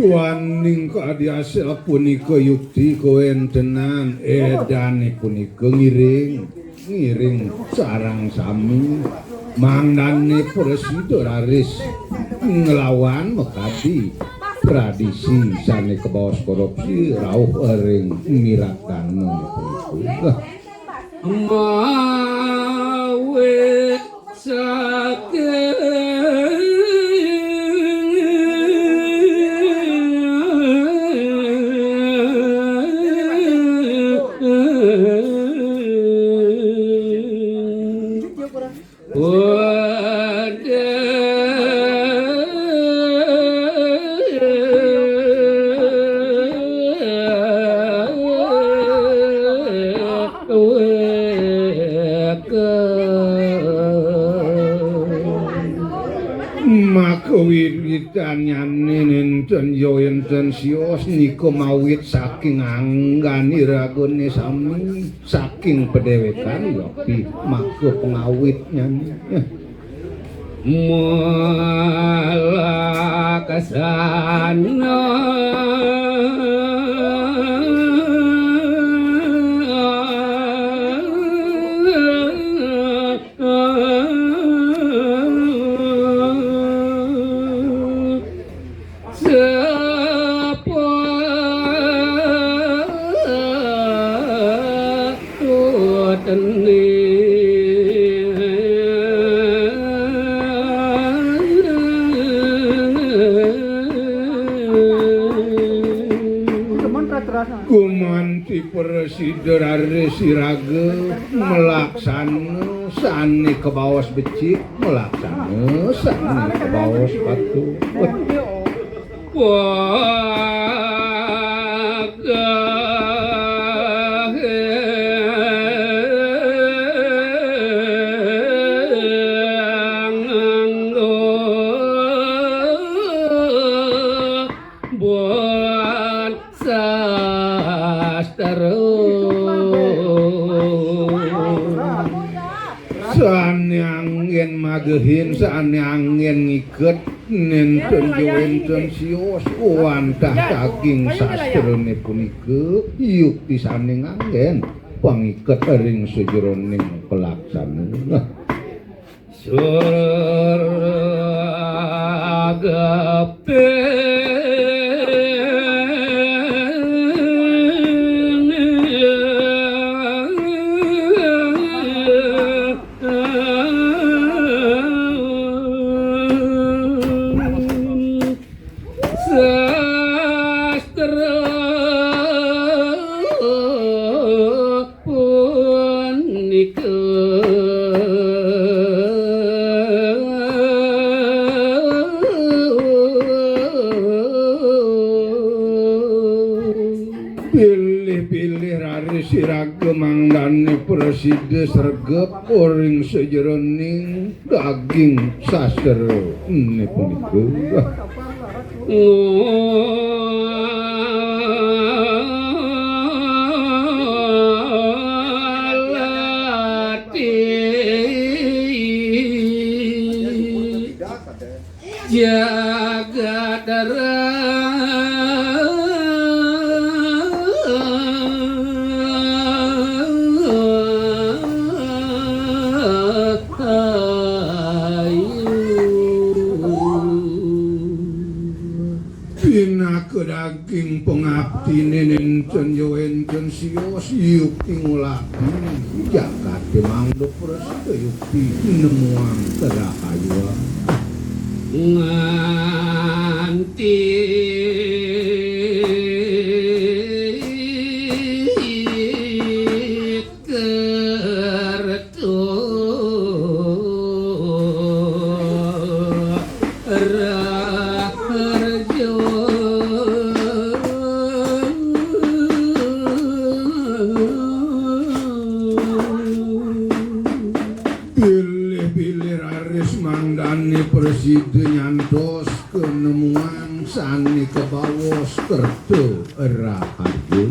Duaning kadiasel punika yukti kawentenan edane punika ngiring sarang sami mangdane presiden raris ngelawan mekadi tradisi sane kebawas korupsi rauh ering mirakan punika mawe sakit enten yo enten sios nika mawit saking anggani ragone sami saking pedewekan yopi maka pengawitnya malakasana Gumanti presiden Aris Siraga melaksana sane kebawas becik melaksana sane kebawas batu magehin saane angin ngiket nenten enten sios wantah saking sastrane punika yukti sane angin pangiket ring sejeroning pelaksana suragape presiden sregep oring sejeroning daging sastra ini punika jaga darah daging pengabdi nenten yo enten sios yukti ngulaki jagat mangdo prasida yukti nemuang terahayuan nganti kerto Presiden nyantos kenemuan sani kebawos kerto rahayu